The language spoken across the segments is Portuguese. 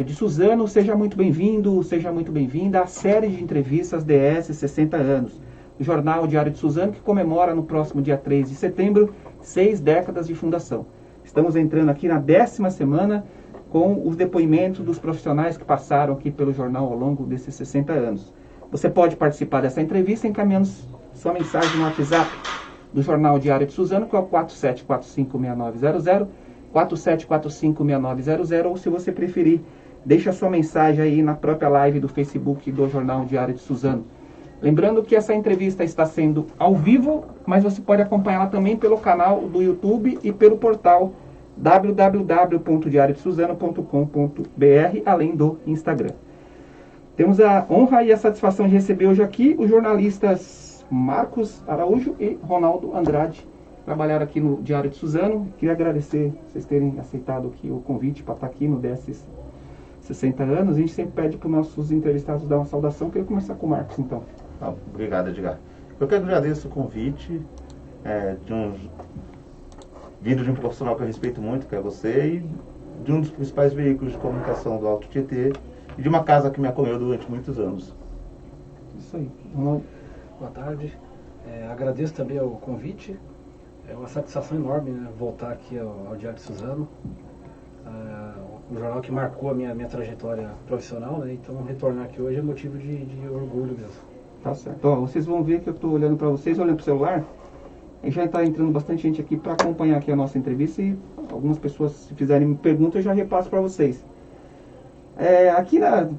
De Suzano, seja muito bem-vindo, seja muito bem-vinda à série de entrevistas DS 60 anos, o Jornal Diário de Suzano, que comemora no próximo dia 3 de setembro 6 décadas de fundação. Estamos entrando aqui na 10ª semana com os depoimentos dos profissionais que passaram aqui pelo jornal ao longo desses 60 anos. Você pode participar dessa entrevista encaminhando sua mensagem no WhatsApp do Jornal Diário de Suzano, que é o 47456900, 47456900, ou se você preferir, deixa a sua mensagem aí na própria live do Facebook do Jornal Diário de Suzano. Lembrando que essa entrevista está sendo ao vivo, mas você pode acompanhá-la também pelo canal do YouTube e pelo portal www.diariodesuzano.com.br, além do Instagram. Temos a honra e a satisfação de receber hoje aqui os jornalistas Marcos Araújo e Ronaldo Andrade, trabalharam aqui no Diário de Suzano. Queria agradecer vocês terem aceitado aqui o convite para estar aqui no DS 60 anos. A gente sempre pede para os nossos entrevistados dar uma saudação. Queria começar com o Marcos, então. Obrigado, Edgar. Eu que agradeço o convite vindo de um profissional que eu respeito muito, que é você, e de um dos principais veículos de comunicação do Alto Tietê, e de uma casa que me acolheu durante muitos anos. Isso aí. Boa tarde. Agradeço também o convite. É uma satisfação enorme, né, voltar aqui ao Diário de Suzano. Um jornal que marcou a minha trajetória profissional, né? Então retornar aqui hoje é motivo de orgulho mesmo. Tá certo. Ó, vocês vão ver que eu estou olhando para vocês, olhando para o celular, e já está entrando bastante gente aqui para acompanhar aqui a nossa entrevista, e algumas pessoas, se fizerem perguntas, eu já repasso para vocês. Aqui na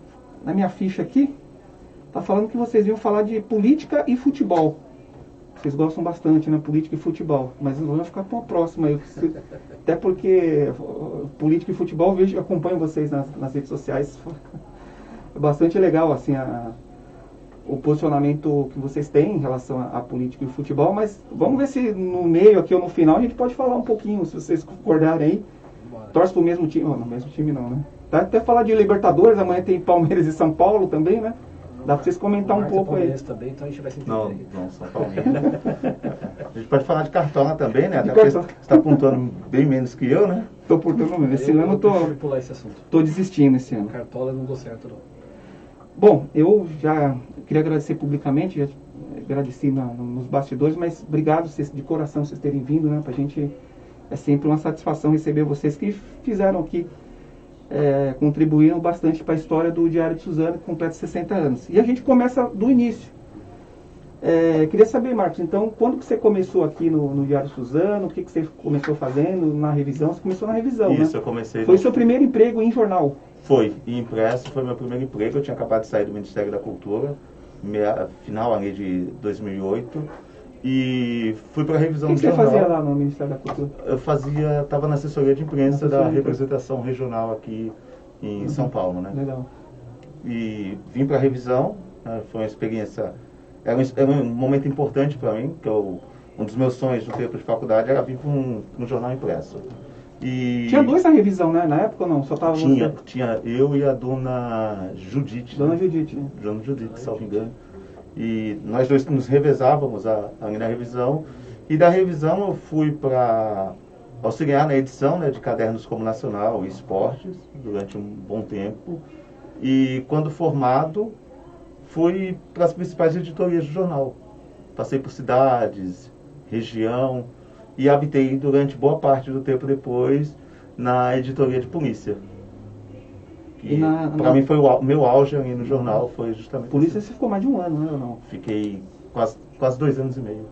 minha ficha aqui, tá falando que vocês iam falar de política e futebol. Vocês gostam bastante, né? Política e futebol. Mas vamos ficar para uma próxima. Até porque política e futebol, eu acompanho vocês nas redes sociais. É bastante legal, assim, o posicionamento que vocês têm em relação à política e futebol. Mas vamos ver se no meio aqui ou no final a gente pode falar um pouquinho, se vocês concordarem aí. Torce pro mesmo time. Não, mesmo time não, né? Tá, até falar de Libertadores, amanhã tem Palmeiras e São Paulo também, né? Dá para vocês comentar um pouco aí. Também, então a gente vai sentir Não, São Paulo. A gente pode falar de Cartola também, né? Até porque você está pontuando bem menos que eu, né? Estou pontuando menos. Esse ano eu pular esse assunto. Tô desistindo esse ano. Cartola não deu certo, não. Bom, eu já queria agradecer publicamente, já agradeci nos bastidores, mas obrigado de coração vocês terem vindo, né? Pra gente é sempre uma satisfação receber vocês que fizeram aqui. Contribuíram bastante para a história do Diário de Suzano, que completa 60 anos. E a gente começa do início. Queria saber, Marcos, então, quando que você começou aqui no Diário de Suzano? O que você começou fazendo na revisão? Você começou na revisão, Isso, né? eu comecei... Foi seu primeiro emprego em jornal? Foi, e impresso foi meu primeiro emprego. Eu tinha acabado de sair do Ministério da Cultura, final ali de 2008. E fui para a revisão do jornal. O que você fazia lá no Ministério da Cultura? Eu estava na assessoria de imprensa da representação regional aqui em São Paulo, né? Legal. E vim para a revisão, né? Foi uma experiência, era um momento importante para mim, que um dos meus sonhos no tempo de faculdade era vir para um jornal impresso. E tinha dois na revisão, né? Na época ou não? Só tava tinha, você? Tinha eu e a dona Judite. Dona né? Judite, né? Dona Judite, salvo engano. E nós dois nos revezávamos ali na revisão. E da revisão eu fui para auxiliar na edição, né, de cadernos como Nacional e Esportes, durante um bom tempo. E quando formado, fui para as principais editorias do jornal. Passei por cidades, região, e habitei durante boa parte do tempo depois na editoria de polícia. Para mim foi o meu auge ali no jornal, foi justamente... Polícia você ficou mais de um ano, né, ou não? Fiquei quase 2 anos e meio.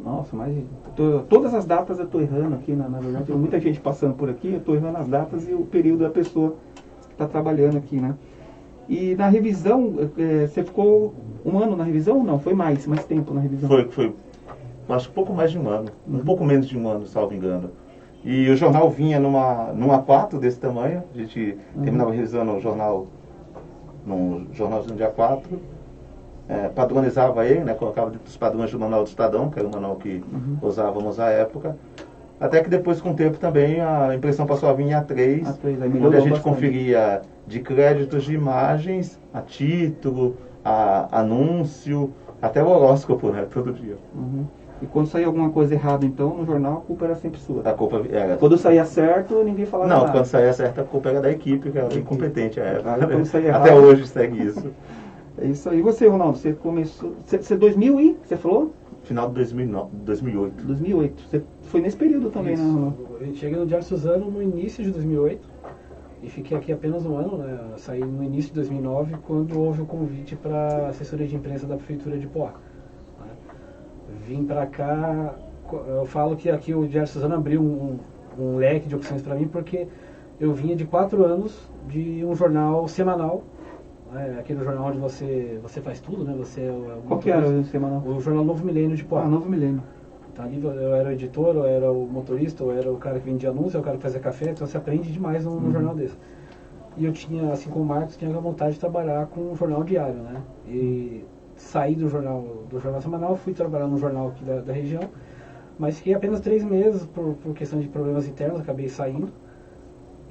Nossa, mas todas as datas eu estou errando aqui, na verdade. Tem muita gente passando por aqui, eu estou errando as datas e o período da pessoa que está trabalhando aqui, né? E na revisão, você ficou um ano na revisão ou não? Foi mais tempo na revisão? Foi acho que pouco mais de um ano, um pouco menos de um ano, salvo engano. E o jornal vinha num A4 desse tamanho, a gente terminava revisando o jornal no jornalzinho de A4, padronizava ele, né, colocava dentro dos padrões do Manual do Estadão, que era o manual que usávamos à época, até que depois, com o tempo também, a impressão passou a vir em A3, onde a gente conferia de créditos de imagens, a título, a anúncio, até o horóscopo, né, todo dia. E quando saía alguma coisa errada, então, no jornal, a culpa era sempre sua. A culpa era... Quando saía certo, ninguém falava Não, nada. quando saía certo, a culpa era da equipe, que era bem competente à época. Aí, quando saía Até errado- hoje segue isso. É isso aí. E você, Ronaldo, você começou... Você 2000 e... Você falou? Final de 2008. 2008. Você foi nesse período também, Isso. né, Ronaldo? Eu cheguei no Diário Suzano no início de 2008 e fiquei aqui apenas um ano, né? Eu saí no início de 2009, quando houve o convite para a assessoria de imprensa da Prefeitura de Poá. Né? Vim para cá, eu falo que aqui o Diário Suzano abriu um leque de opções para mim, porque eu vinha de 4 anos de um jornal semanal, né? Aquele jornal onde você faz tudo, né? Você é o Qual que era o semanal? o jornal Novo Milênio de Poá. Ah, Novo Milênio. Tá ali, eu era o editor, eu era o motorista, eu era o cara que vendia anúncio, eu era o cara que fazia café, então você aprende demais num jornal desse. E eu tinha, assim como o Marcos, tinha a vontade de trabalhar com um jornal diário, né? E saí do jornal semanal, fui trabalhar num jornal aqui da região, mas fiquei apenas 3 meses por questão de problemas internos, acabei saindo.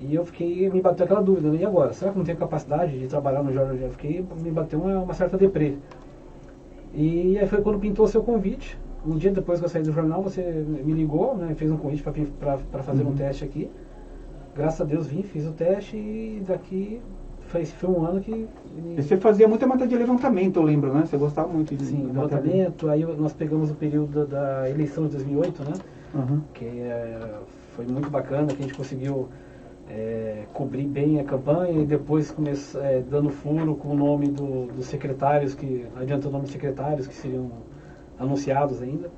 E eu me bateu aquela dúvida, né? E agora? Será que não tenho capacidade de trabalhar no jornal diário? Me bateu uma certa deprê. E aí foi quando pintou o seu convite. Um dia depois que eu saí do jornal, você me ligou, né, fez um convite para fazer um teste aqui. Graças a Deus vim, fiz o teste e daqui foi um ano que... E você fazia muita matéria de levantamento, eu lembro, né? Você gostava muito de Sim, matéria de- levantamento, aí nós pegamos o período da eleição de 2008, né, Uhum. que foi muito bacana, que a gente conseguiu cobrir bem a campanha e depois dando furo com o nome dos secretários, adianta o nome de secretários que seriam anunciados ainda.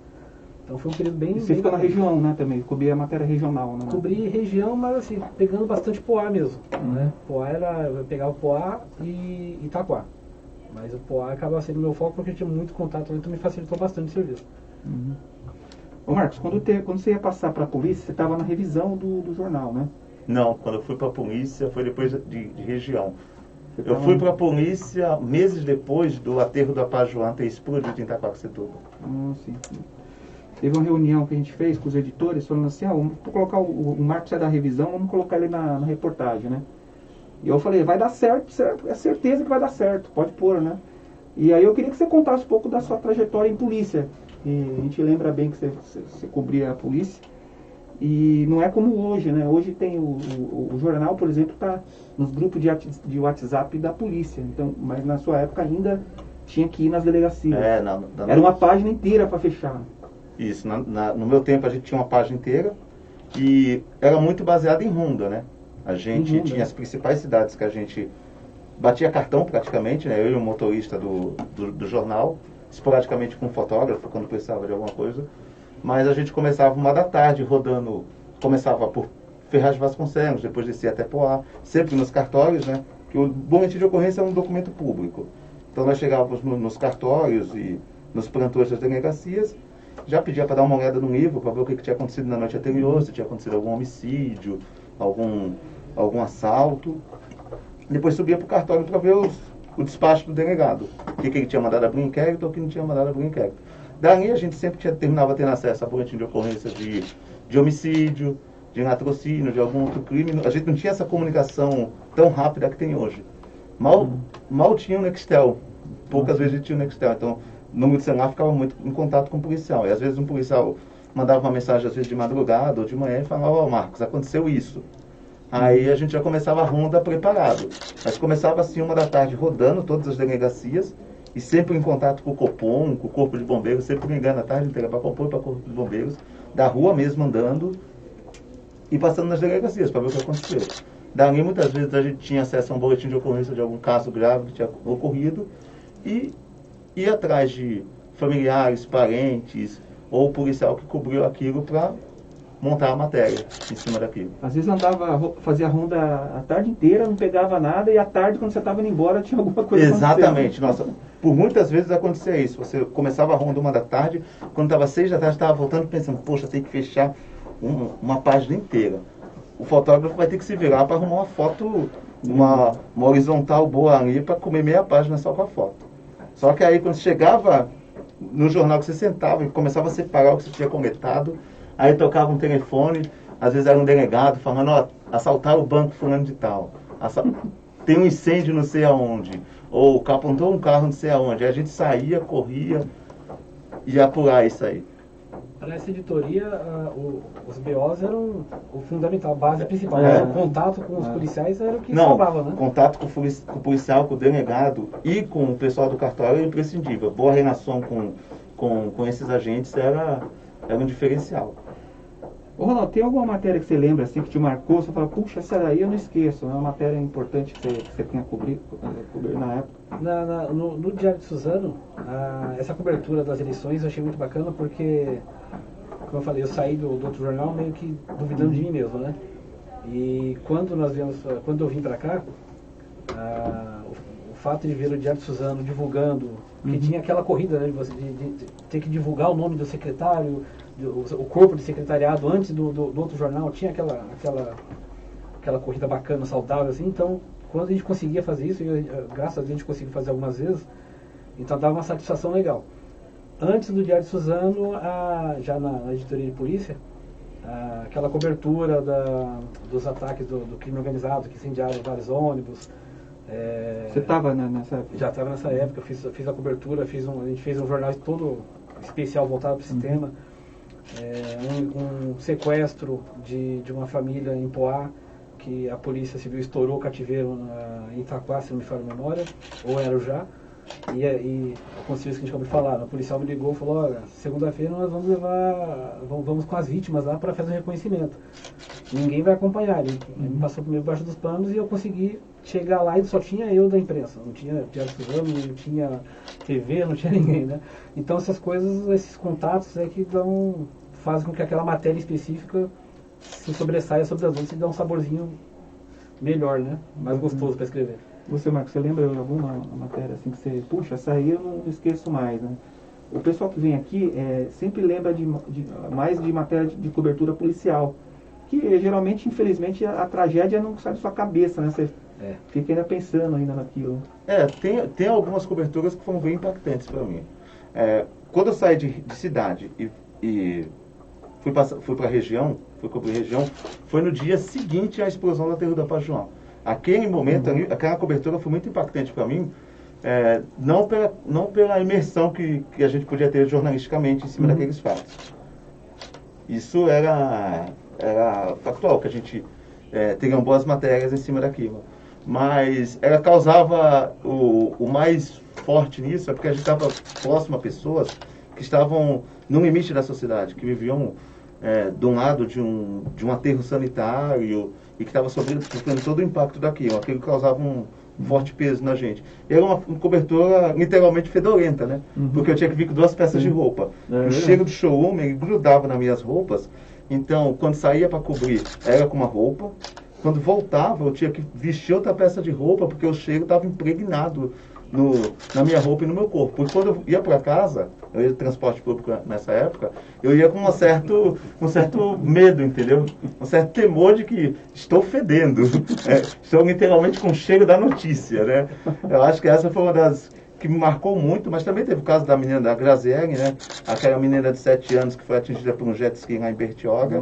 Então foi um período bem... E você bem fica na bacana. região, né, também? Cobria a matéria regional, né? Cobri região, mas assim, pegando bastante Poá mesmo. Uhum. Né? Poá eu pegava o Poá e Itaquá. Mas o Poá acaba sendo meu foco porque tinha muito contato, então me facilitou bastante o serviço. Uhum. Ô Marcos, quando você ia passar para a polícia, você estava na revisão do jornal, né? Não, quando eu fui para a polícia foi depois de região. Você Eu tava- fui para a polícia meses depois do aterro da Pajuan ter explodido em Itaquaquecetuba. Ah, sim. Teve uma reunião que a gente fez com os editores, falando assim, vamos colocar o Marcos é da revisão, vamos colocar ele na reportagem, né? E eu falei, vai dar certo, é certeza que vai dar certo, pode pôr, né? E aí eu queria que você contasse um pouco da sua trajetória em polícia. E a gente lembra bem que você cobria a polícia. E não é como hoje, né? Hoje tem o jornal, por exemplo, está nos grupos de WhatsApp da polícia. Então, mas na sua época ainda tinha que ir nas delegacias. Era uma página inteira para fechar. Isso, no meu tempo a gente tinha uma página inteira e era muito baseada em ronda, né? A gente tinha as principais cidades que a gente batia cartão praticamente, né? Eu e o motorista do jornal, esporadicamente com um fotógrafo quando precisava de alguma coisa. Mas a gente começava 1 da tarde rodando, começava por Ferraz de Vasconcelos, depois descia até Poá, sempre nos cartórios, né? Que o boletim de ocorrência é um documento público. Então nós chegávamos nos cartórios e nos plantões das delegacias, já pedia para dar uma olhada no livro, para ver o que tinha acontecido na noite anterior, se tinha acontecido algum homicídio, algum assalto. Depois subia para o cartório para ver o despacho do delegado, o que ele tinha mandado abrir inquérito ou o que não tinha mandado abrir inquérito. Dali a gente sempre terminava tendo acesso a boletim de ocorrência de homicídio, de latrocínio, de algum outro crime. A gente não tinha essa comunicação tão rápida que tem hoje. Mal tinha o Nextel. Poucas vezes a gente tinha o Nextel. Então, o número de celular ficava muito em contato com o policial. E às vezes um policial mandava uma mensagem, às vezes de madrugada ou de manhã, e falava, Marcos, aconteceu isso. Aí a gente já começava a ronda preparado. Mas começava assim 1 da tarde rodando todas as delegacias e sempre em contato com o Copom, com o Corpo de Bombeiros, sempre ligando a tarde inteira para Copom e para o Corpo de Bombeiros, da rua mesmo andando e passando nas delegacias para ver o que aconteceu. Dali muitas vezes a gente tinha acesso a um boletim de ocorrência de algum caso grave que tinha ocorrido e ia atrás de familiares, parentes ou policial que cobriu aquilo para montar a matéria em cima daquilo. Às vezes fazia ronda a tarde inteira, não pegava nada, e à tarde, quando você estava indo embora, tinha alguma coisa Exatamente. Nossa, por muitas vezes acontecia isso. Você começava a ronda 1 da tarde, quando estava 6 da tarde, estava voltando pensando, poxa, tem que fechar uma página inteira. O fotógrafo vai ter que se virar para arrumar uma foto, uma horizontal boa ali, para comer meia página só com a foto. Só que aí, quando chegava no jornal que você sentava e começava a separar o que você tinha coletado, aí tocava um telefone, às vezes era um delegado falando, ó, assaltaram o banco fulano de tal, tem um incêndio não sei aonde, ou capotou um carro não sei aonde. Aí a gente saía, corria, ia apurar isso aí. Para essa editoria, os BOs eram o fundamental, a base principal. É. O contato com os policiais era o que Não, salvava, né? contato com o policial, com o delegado e com o pessoal do cartório é imprescindível. Boa relação com esses agentes era um diferencial. Ô Ronaldo, tem alguma matéria que você lembra assim, que te marcou? Você fala, puxa, essa daí eu não esqueço. É uma matéria importante que você tenha cobrido na época. No Diário de Suzano, essa cobertura das eleições eu achei muito bacana porque, como eu falei, eu saí do outro jornal meio que duvidando de mim mesmo, né? E quando eu vim para cá, o fato de ver o Diário de Suzano divulgando, que tinha aquela corrida, né, de ter que divulgar o nome do secretário, o corpo de secretariado antes do outro jornal, tinha aquela corrida bacana, saudável, assim. Então, quando a gente conseguia fazer isso, e graças a Deus a gente conseguiu fazer algumas vezes, então dava uma satisfação legal. Antes do Diário de Suzano, já na editoria de polícia, aquela cobertura dos ataques do crime organizado, que incendiaram vários ônibus. Você estava nessa época? Já estava nessa época, eu fiz a cobertura, a gente fez um jornal todo especial voltado para esse tema. Um sequestro de uma família em Poá, que a Polícia Civil estourou o cativeiro em Itaquá, se não me falha a memória, ou era já. E aconteceu isso que a gente acabou de falar. O policial me ligou e falou: olha, segunda-feira nós vamos com as vítimas lá para fazer o reconhecimento. Ninguém vai acompanhar. Ele me passou primeiro embaixo dos panos e eu consegui chegar lá e só tinha eu da imprensa. Não tinha Diário de Suzano, não tinha TV, não tinha ninguém, né? Então essas coisas, esses contatos é que fazem com que aquela matéria específica se sobressaia sobre as outras e dá um saborzinho melhor, né? Mais gostoso para escrever. Você, Marcos, você lembra de alguma matéria assim que você, puxa, essa aí eu não esqueço mais, né? O pessoal que vem aqui sempre lembra mais de matéria de cobertura policial, que geralmente, infelizmente, a tragédia não sai da sua cabeça, né? Você fica ainda pensando ainda naquilo. Tem algumas coberturas que foram bem impactantes para mim. Quando eu saí de cidade e fui para a região, fui cobrir a região, foi no dia seguinte à explosão da Terra da Paz João. Aquele momento, aquela cobertura foi muito impactante para mim, não pela imersão que a gente podia ter jornalisticamente em cima daqueles fatos. Isso era factual, que a gente teria boas matérias em cima daquilo. Mas ela causava o mais forte nisso, porque a gente estava próximo a pessoas que estavam no limite da sociedade, que viviam de um lado de um aterro sanitário e que estava sofrendo todo o impacto daquilo. Aquilo causava um forte peso na gente. E era uma cobertura literalmente fedorenta, né? Porque eu tinha que vir com 2 peças de roupa. O cheiro do showroom, ele grudava nas minhas roupas. Então, quando saía para cobrir, era com uma roupa. Quando voltava, eu tinha que vestir outra peça de roupa, porque o cheiro estava impregnado na minha roupa e no meu corpo. Porque quando eu ia para casa, eu ia de transporte público nessa época, eu ia com um certo medo, entendeu? Um certo temor de que estou fedendo. Estou literalmente com o cheiro da notícia, né? Eu acho que essa foi uma das que me marcou muito, mas também teve o caso da menina da Graziele, né? Aquela menina de 7 anos que foi atingida por um jet ski lá em Bertioga.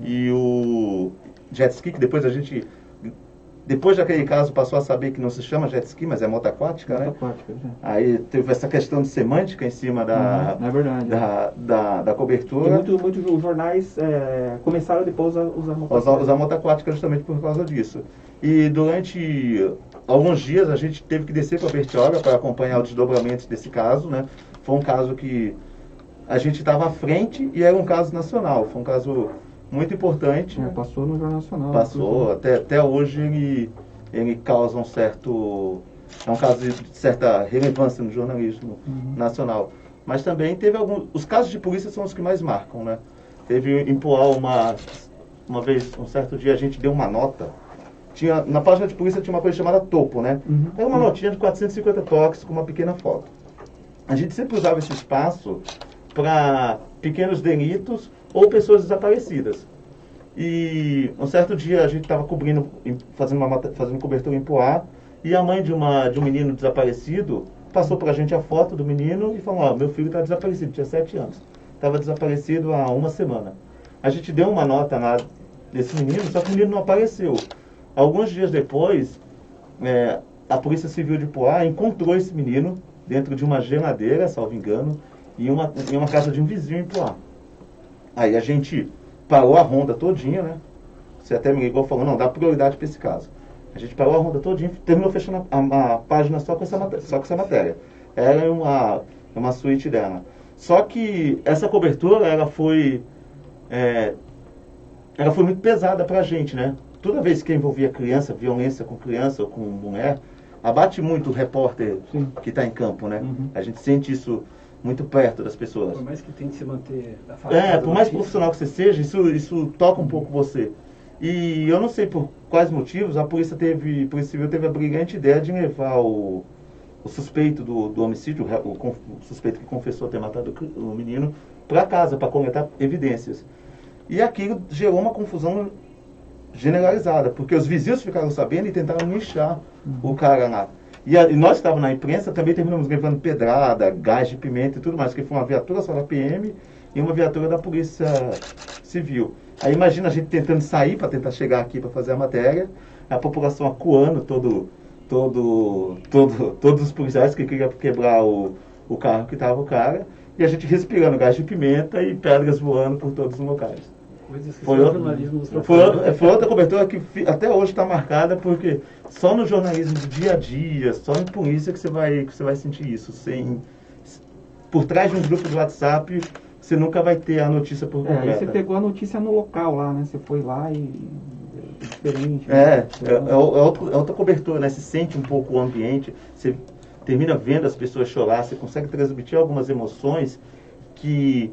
E o jet ski, que depois daquele caso passou a saber que não se chama jet ski, mas é moto aquática, né? Aí teve essa questão de semântica em cima da cobertura. E muitos jornais começaram depois a usar moto aquática justamente por causa disso. E durante alguns dias a gente teve que descer para Bertioga para acompanhar o desdobramento desse caso, né? Foi um caso que a gente estava à frente e era um caso nacional. Foi um caso muito importante. Passou no Jornal Nacional. Passou. Até hoje ele causa um certo... É um caso de certa relevância no jornalismo nacional. Mas também teve alguns... Os casos de polícia são os que mais marcam, né? Teve em Poá uma vez, um certo dia, a gente deu uma nota. Na página de polícia tinha uma coisa chamada topo, né? Era uma notinha de 450 toques com uma pequena foto. A gente sempre usava esse espaço para pequenos delitos ou pessoas desaparecidas. E um certo dia a gente estava cobrindo, fazendo cobertura em Poá, e a mãe de um menino desaparecido passou para a gente a foto do menino e falou: meu filho está desaparecido, tinha 7 anos. Estava desaparecido há 1 semana. A gente deu uma nota lá desse menino, só que o menino não apareceu. Alguns dias depois, a Polícia Civil de Poá encontrou esse menino dentro de uma geladeira, salvo engano, em uma casa de um vizinho em Poá. Aí a gente parou a ronda todinha, né? Você até me ligou falando, não, dá prioridade para esse caso. A gente parou a ronda todinha, terminou fechando a página só com essa matéria. Era uma suíte dela. Só que essa cobertura, ela foi muito pesada pra gente, né? Toda vez que envolvia criança, violência com criança ou com mulher, abate muito o repórter que está em campo, né? A gente sente isso muito perto das pessoas. Por mais que tente se manter afastado. Por mais profissional que você seja, isso toca um pouco você. E eu não sei por quais motivos, a Polícia Civil teve a brilhante ideia de levar o suspeito do homicídio, o suspeito que confessou ter matado o menino, para casa, para coletar evidências. E aquilo gerou uma confusão generalizada, porque os vizinhos ficaram sabendo e tentaram linchar o cara lá. E nós que estávamos na imprensa também terminamos levando pedrada, gás de pimenta e tudo mais, porque foi uma viatura só da PM e uma viatura da Polícia Civil. Aí imagina a gente tentando sair para tentar chegar aqui para fazer a matéria, a população acuando todos os policiais que queriam quebrar o carro que estava o cara, e a gente respirando gás de pimenta e pedras voando por todos os locais. Foi outra cobertura que até hoje está marcada, porque só no jornalismo do dia a dia, só em polícia que você vai sentir isso. Por trás de um grupo do WhatsApp, você nunca vai ter a notícia por completo. Aí você pegou a notícia no local lá, né? Você foi lá e é diferente. É outra cobertura, né? Você sente um pouco o ambiente, você termina vendo as pessoas chorar, você consegue transmitir algumas emoções que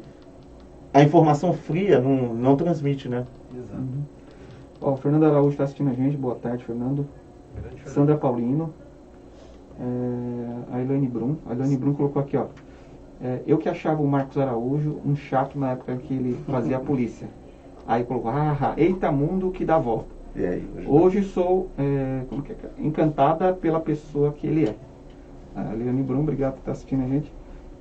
a informação fria não transmite, né? Exato. Ó, o Fernando Araújo está assistindo a gente. Boa tarde, Fernando. Sandra Paulino. A Elaine Brum. A Elaine Brum colocou aqui, ó. Eu que achava o Marcos Araújo um chato na época que ele fazia a polícia. Aí colocou, eita mundo que dá volta. E aí, hoje sou encantada pela pessoa que ele é. A Elaine Brum, obrigado por estar assistindo a gente.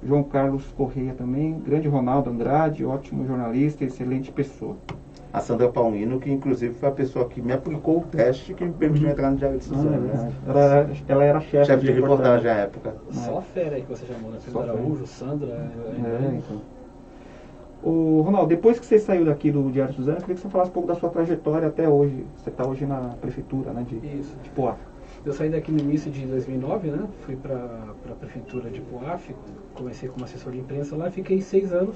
João Carlos Correia também, grande Ronaldo Andrade, ótimo jornalista, excelente pessoa. A Sandra Paulino, que inclusive foi a pessoa que me aplicou o teste que me permitiu entrar no Diário de Suzano. Né? Ela era chefe de reportagem à época. Só a fera aí que você chamou, né? Fernando Araújo, Sandra. Então. O Ronaldo, depois que você saiu daqui do Diário de Suzano, eu queria que você falasse um pouco da sua trajetória até hoje. Você está hoje na prefeitura, né? De Poá. Eu saí daqui no início de 2009, né? Fui para a prefeitura de Poá, comecei como assessor de imprensa lá, fiquei 6 anos.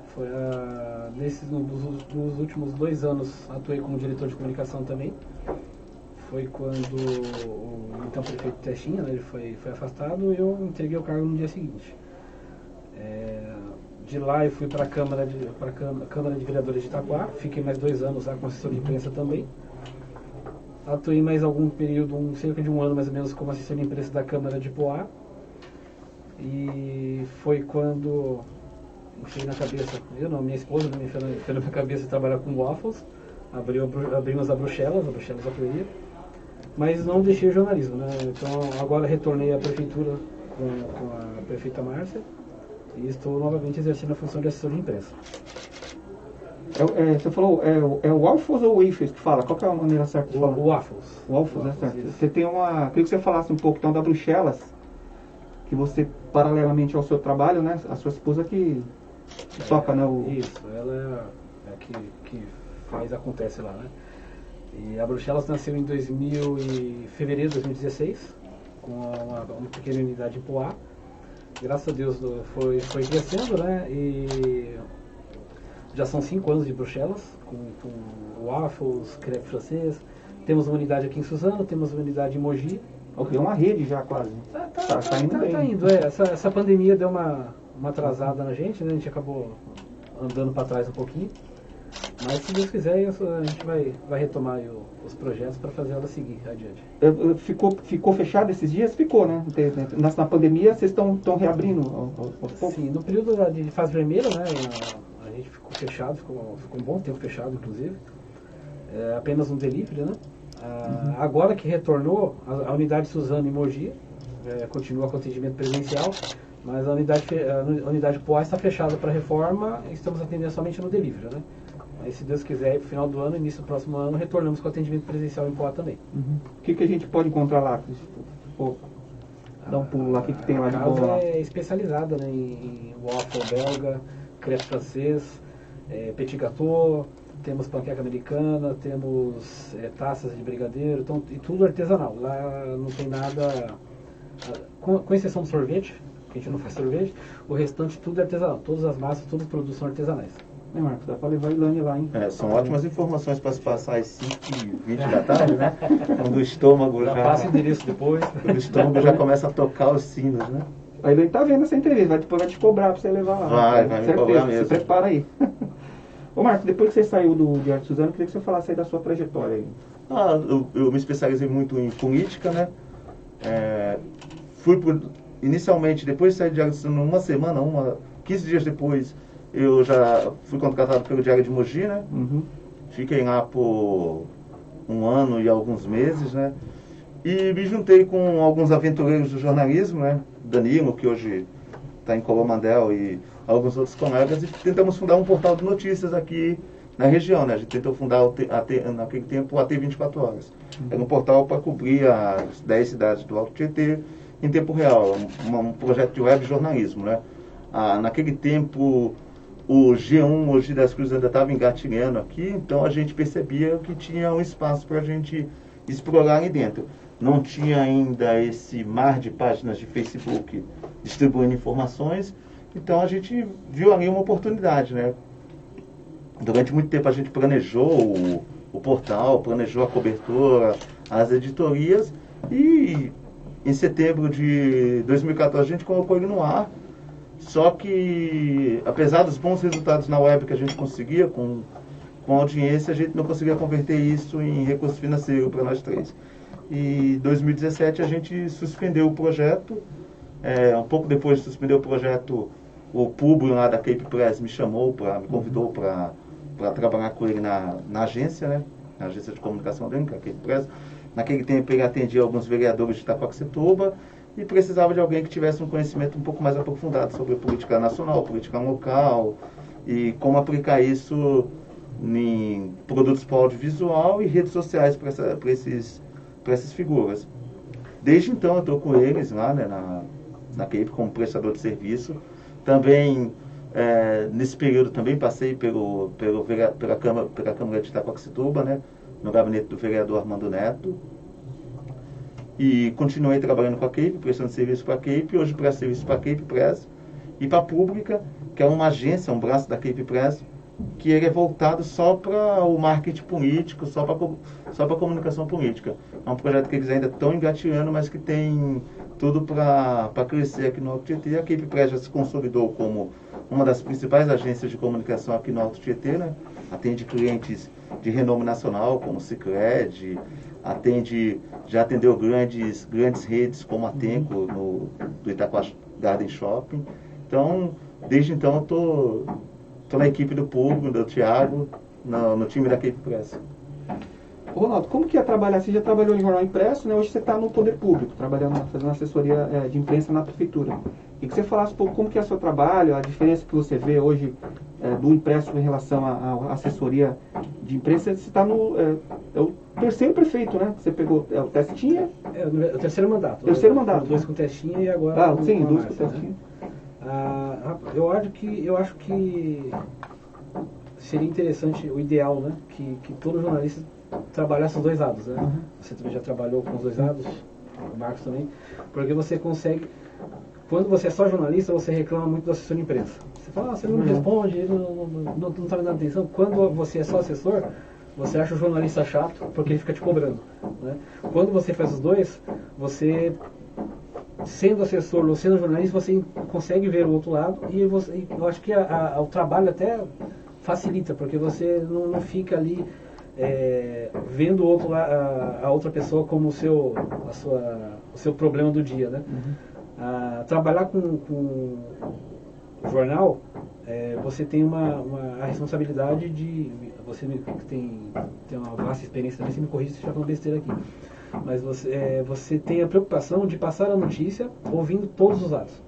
Foi nos últimos 2 anos atuei como diretor de comunicação também. Foi quando o então prefeito Testinha, né, ele foi afastado, e eu entreguei o cargo no dia seguinte. De lá eu fui para a Câmara de Vereadores de Itaquá, fiquei mais 2 anos lá como assessor de imprensa também. Atuei mais algum período, cerca de 1 ano mais ou menos, como assessor de imprensa da Câmara de Poá. E foi quando enfiei na cabeça, minha esposa me enfiou na minha cabeça de trabalhar com waffles. Abrimos a Bruxelas Apoeia. Mas não deixei o jornalismo, né? Então agora retornei à prefeitura com a prefeita Márcia e estou novamente exercendo a função de assessor de imprensa. Você falou, é o Waffles ou o Wafers que fala? Qual que é a maneira certa de falar? O Waffles. O Waffles, né, certo? Você tem queria que você falasse um pouco então da Bruxelas, que você, paralelamente ao seu trabalho, né, a sua esposa que toca, né? Isso, ela é que acontece lá, né? E a Bruxelas nasceu em fevereiro de 2016, com uma pequena unidade em Poá. Graças a Deus foi crescendo, né? E já são 5 anos de Bruxelas, com waffles, crepe francês. Temos uma unidade aqui em Suzano, temos uma unidade em Mogi. É uma rede já quase. Tá indo bem. Tá indo, Essa pandemia deu uma atrasada na gente, né? A gente acabou andando para trás um pouquinho. Mas se Deus quiser, a gente vai retomar aí os projetos para fazer ela seguir adiante. Ficou fechado esses dias? Ficou, né? Na pandemia vocês estão reabrindo aos poucos? Sim, no período de fase vermelha, né? A gente ficou fechado, ficou um bom tempo fechado, inclusive. Apenas um delivery, né? Agora que retornou, a unidade Suzano e Mogi continua com atendimento presencial, mas a unidade Poá está fechada para reforma e estamos atendendo somente no delivery, né? Mas se Deus quiser, no final do ano, início do próximo ano, retornamos com atendimento presencial em Poá também. O que a gente pode encontrar lá? Dá um pulo lá, o que tem lá de bom lá? É especializada, né, em waffle belga, crepe francês, petit gâteau, temos panqueca americana, temos taças de brigadeiro, então, e tudo artesanal. Lá não tem nada, com exceção do sorvete, que a gente não faz sorvete, o restante tudo é artesanal. Todas as massas, todos os produtos são artesanais. Marcos, dá pra levar a Ilane lá, hein? São ótimas informações para se passar às 5h20 da tarde, né? Quando o estômago já passa o endereço depois. O estômago já começa a tocar os sinos, né? A Ilane tá vendo essa entrevista, depois vai te cobrar pra você levar lá. Vai me cobrar mesmo. Se prepara aí. Ô Marcos, depois que você saiu do Diário de Suzano, eu queria que você falasse aí da sua trajetória aí. Eu me especializei muito em política, né? Inicialmente, depois de sair do Diário de Suzano, 15 dias depois, eu já fui contratado pelo Diário de Mogi, né? Uhum. Fiquei lá por 1 ano e alguns meses, né? E me juntei com alguns aventureiros do jornalismo, né? Danilo, que hoje está em Coromandel, e alguns outros colegas, e tentamos fundar um portal de notícias aqui na região, né? A gente tentou fundar naquele tempo o AT 24 Horas. Era um portal para cobrir as 10 cidades do Alto Tietê em tempo real, um projeto de web jornalismo, né? Naquele tempo o G1 Mogi das Cruzes ainda estava engatilhando aqui, então a gente percebia que tinha um espaço para a gente explorar ali dentro. Não tinha ainda esse mar de páginas de Facebook distribuindo informações, então a gente viu ali uma oportunidade, né? Durante muito tempo a gente planejou o portal, planejou a cobertura, as editorias, e em setembro de 2014 a gente colocou ele no ar. Só que, apesar dos bons resultados na web que a gente conseguia com audiência, a gente não conseguia converter isso em recurso financeiro para nós três. E em 2017 a gente suspendeu o projeto. Um pouco depois de suspender o projeto, o Publio lá da Cape Press me convidou para trabalhar com ele na agência, né? Na agência de comunicação dele, que é a Cape Press. Naquele tempo ele atendia alguns vereadores de Itacoaxetuba e precisava de alguém que tivesse um conhecimento um pouco mais aprofundado sobre política nacional, política local e como aplicar isso em produtos para audiovisual e redes sociais para essas figuras. Desde então eu estou com eles lá, né, na Cape como prestador de serviço. Também, nesse período, também passei pela Câmara de Itacoaxetuba, né, no gabinete do vereador Armando Neto. E continuei trabalhando com a Cape, prestando serviço para a Cape, hoje presto serviço para a Cape Press e para a Pública, que é uma agência, um braço da Cape Press, que ele é voltado só para o marketing político, só para a comunicação política. É um projeto que eles ainda estão engatilhando, mas que tem tudo para crescer aqui no Alto Tietê. A Cape Press já se consolidou como uma das principais agências de comunicação aqui no Alto Tietê, né? Atende clientes de renome nacional, como Sicredi, já atendeu grandes redes como a Tenco, do Itaquá Garden Shopping. Então, desde então, eu estou na equipe do Público, do Thiago, no time da Cape Press. Ronaldo, como que é trabalhar? Você já trabalhou em jornal impresso, né? Hoje você está no Poder Público, fazendo assessoria de imprensa na Prefeitura. E que você falasse um pouco como que é o seu trabalho, a diferença que você vê hoje do impresso em relação à assessoria de imprensa. Você está é o terceiro prefeito, né? Você pegou o Testinha? É o terceiro mandato. Terceiro mandato. 2 com Testinha e agora sim, 2 com Testinha. Testinha. Eu acho que seria interessante, o ideal, né? Que todo jornalista trabalhasse os dois lados, né? Uhum. Você também já trabalhou com os dois lados, o Marcos também, porque você consegue. Quando você é só jornalista, você reclama muito do assessor de imprensa. Você fala, você não me responde, ele não está me dando atenção. Quando você é só assessor, você acha o jornalista chato, porque ele fica te cobrando, né? Quando você faz os dois, você, sendo assessor ou sendo jornalista, você consegue ver o outro lado e eu acho que o trabalho até facilita, porque você não fica ali vendo a outra pessoa como o seu problema do dia, né? Uhum. Trabalhar com jornal, você tem a responsabilidade de... Você tem uma vasta experiência também, você me corrige se eu estiver falando besteira aqui. Mas você tem a preocupação de passar a notícia ouvindo todos os lados.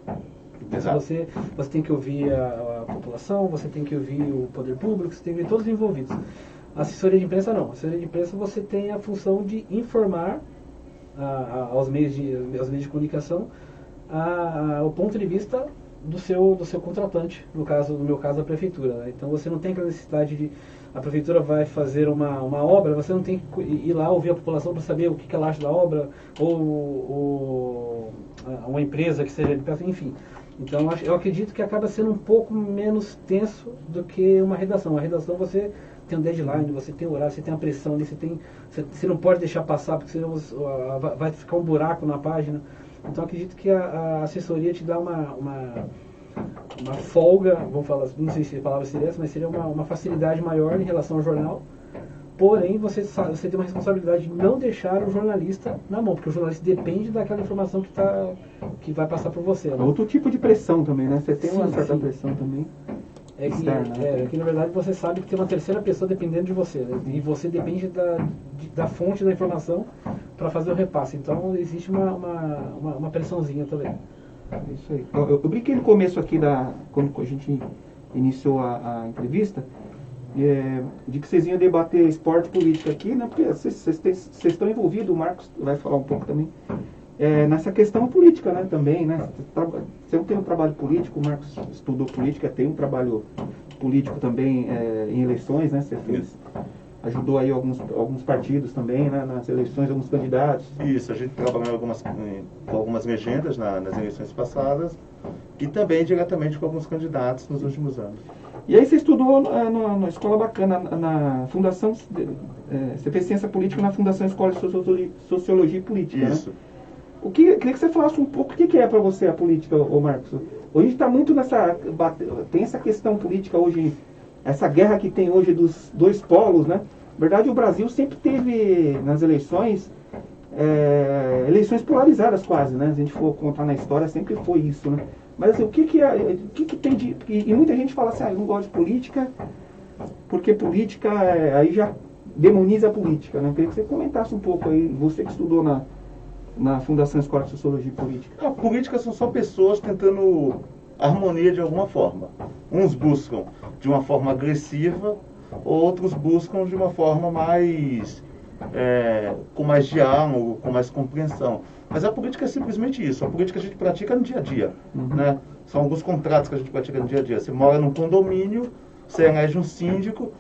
Então, você tem que ouvir a população, você tem que ouvir o poder público, você tem que ouvir todos os envolvidos. A assessoria de imprensa não. A assessoria de imprensa você tem a função de informar aos meios de comunicação o ponto de vista do seu contratante, no meu caso, a prefeitura. Né? Então você não tem aquela necessidade de a prefeitura vai fazer uma obra, você não tem que ir lá ouvir a população para saber o que ela acha da obra, ou uma empresa que seja de perto, enfim. Então eu acredito que acaba sendo um pouco menos tenso do que uma redação. Uma redação você tem um deadline, você tem horário, você tem a pressão ali, você não pode deixar passar, porque senão vai ficar um buraco na página. Então acredito que a assessoria te dá uma folga, vamos falar, não sei se a palavra seria essa, mas seria uma facilidade maior em relação ao jornal. Porém, você tem uma responsabilidade de não deixar o jornalista na mão, porque o jornalista depende daquela informação que vai passar por você. Né? Outro tipo de pressão também, né? Você tem uma certa sim. pressão também. Que na verdade você sabe que tem uma terceira pessoa dependendo de você, né? E você depende da fonte da informação para fazer o repasse. Então existe uma pressãozinha também. Isso aí. Eu brinquei no começo aqui, quando a gente iniciou a entrevista, de que vocês iam debater esporte e política aqui, né? Porque vocês estão envolvidos, o Marcos vai falar um pouco também, nessa questão política, né? Também, né? Você não tem um trabalho político, o Marcos estudou política, tem um trabalho político também em eleições, né? Você ajudou aí alguns partidos também, né? Nas eleições, alguns candidatos. Isso, a gente trabalhou com algumas legendas nas eleições passadas e também diretamente com alguns candidatos nos últimos anos. E aí você estudou numa escola bacana, na Fundação, você fez ciência política na Fundação Escola de Sociologia e Política, Isso. né? Queria que você falasse um pouco o que é para você a política, Marcos. Hoje a gente está muito tem essa questão política hoje, essa guerra que tem hoje dos dois polos, né? Na verdade, o Brasil sempre teve, nas eleições, eleições polarizadas quase, né? Se a gente for contar na história, sempre foi isso, né? Mas assim, o que tem de... E muita gente fala assim, eu não gosto de política, porque política, aí já demoniza a política, né? Eu queria que você comentasse um pouco aí, você que estudou na Fundação Escola de Sociologia e Política. A política são só pessoas tentando harmonia de alguma forma. Uns buscam de uma forma agressiva, outros buscam de uma forma mais... com mais diálogo, com mais compreensão. Mas a política é simplesmente isso. A política a gente pratica no dia a dia. Né? São alguns contratos que a gente pratica no dia a dia. Você mora num condomínio, você elege um síndico,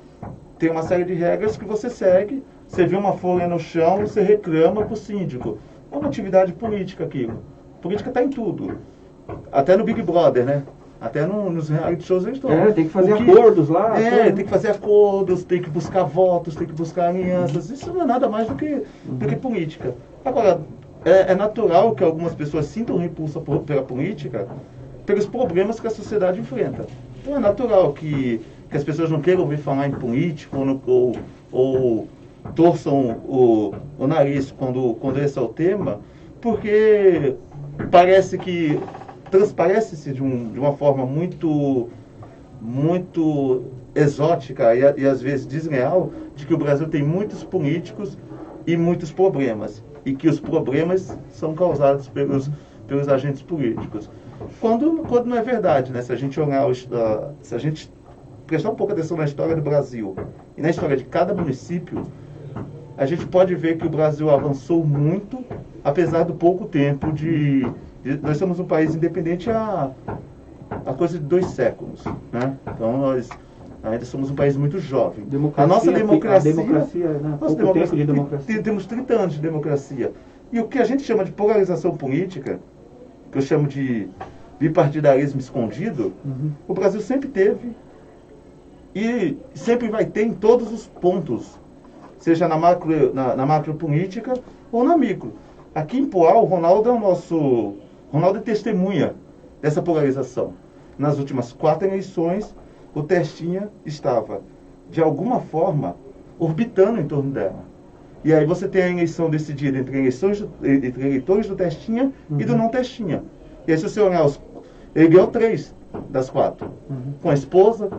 tem uma série de regras que você segue, você vê uma folha no chão, você reclama para o síndico. É uma atividade política aquilo. A política está em tudo. Até no Big Brother, né? Até nos reality shows eles estão. Tem que fazer acordos lá. Tem que fazer acordos, tem que buscar votos, tem que buscar alianças. Isso não é nada mais do que política. Agora, é natural que algumas pessoas sintam repulsa pela política, pelos problemas que a sociedade enfrenta. Então é natural que as pessoas não queiram ouvir falar em político ou torçam o nariz quando esse é o tema, porque transparece-se de uma forma muito exótica e às vezes desleal, de que o Brasil tem muitos políticos e muitos problemas, e que os problemas são causados pelos agentes políticos. Quando não é verdade, né? Se a gente olhar, se a gente prestar um pouco atenção na história do Brasil e na história de cada município, a gente pode ver que o Brasil avançou muito, apesar do pouco tempo nós somos um país independente há coisa de 2 séculos, né? Então nós ainda somos um país muito jovem. A nossa democracia, temos 30 anos de democracia. E o que a gente chama de polarização política, que eu chamo de bipartidarismo escondido, o Brasil sempre teve e sempre vai ter em todos os pontos, seja na macropolítica ou na micro. Aqui em Poá, o Ronaldo é testemunha dessa polarização. Nas últimas 4 eleições, o Testinha estava, de alguma forma, orbitando em torno dela. E aí você tem a eleição decidida entre eleitores do Testinha e do não Testinha. E aí se você olhar, ele ganhou 3 das 4. Com a esposa,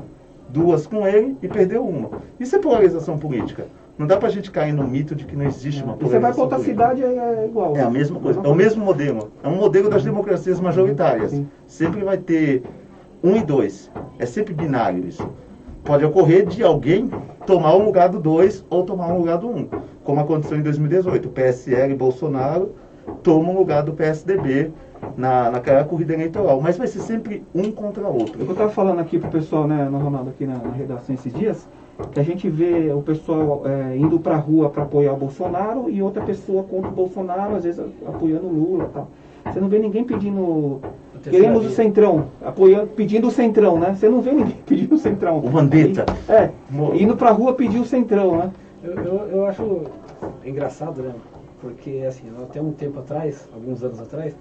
2 com ele e perdeu 1. Isso é polarização política. Não dá pra gente cair no mito de que não existe uma polarização. Você vai para outra cidade, é igual. É a mesma coisa. É o mesmo modelo. É um modelo das democracias majoritárias. Sempre vai ter 1 e 2. É sempre binário isso. Pode ocorrer de alguém tomar o lugar do 2 ou tomar o lugar do 1. Como aconteceu em 2018. O PSL e Bolsonaro toma o lugar do PSDB naquela corrida eleitoral. Mas vai ser sempre um contra o outro. Eu estava falando aqui pro pessoal, né, no Ronaldo, aqui na redação esses dias, que a gente vê o pessoal indo pra rua para apoiar o Bolsonaro e outra pessoa contra o Bolsonaro, às vezes apoiando o Lula e tal. Você não vê ninguém pedindo... Queremos o Centrão, pedindo o Centrão, né? Você não vê ninguém pedindo o Centrão. O Mandetta. Indo pra rua pedir o Centrão, né? Eu acho engraçado, né? Porque, assim, até um tempo atrás, alguns anos atrás,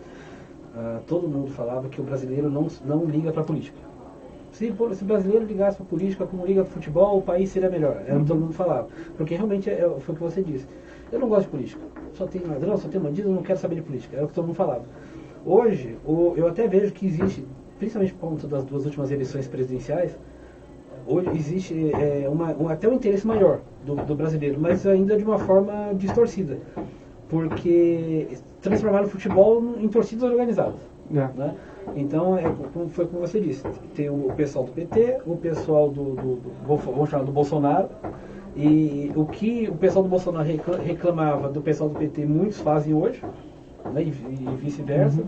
todo mundo falava que o brasileiro não liga pra política. Se o brasileiro ligasse pra política como liga pro futebol, o país seria melhor. Era o que todo mundo falava. Porque realmente foi o que você disse. Eu não gosto de política. Só tem ladrão, só tem bandido, eu não quero saber de política. Era o que todo mundo falava. Hoje, eu até vejo que existe, principalmente por conta das 2 últimas eleições presidenciais, hoje existe até um interesse maior do brasileiro, mas ainda de uma forma distorcida. Porque transformaram o futebol em torcidas organizadas. Né? Então, foi como você disse, tem o pessoal do PT, o pessoal vamos chamar do Bolsonaro, e o que o pessoal do Bolsonaro reclamava do pessoal do PT, muitos fazem hoje, né, e vice-versa.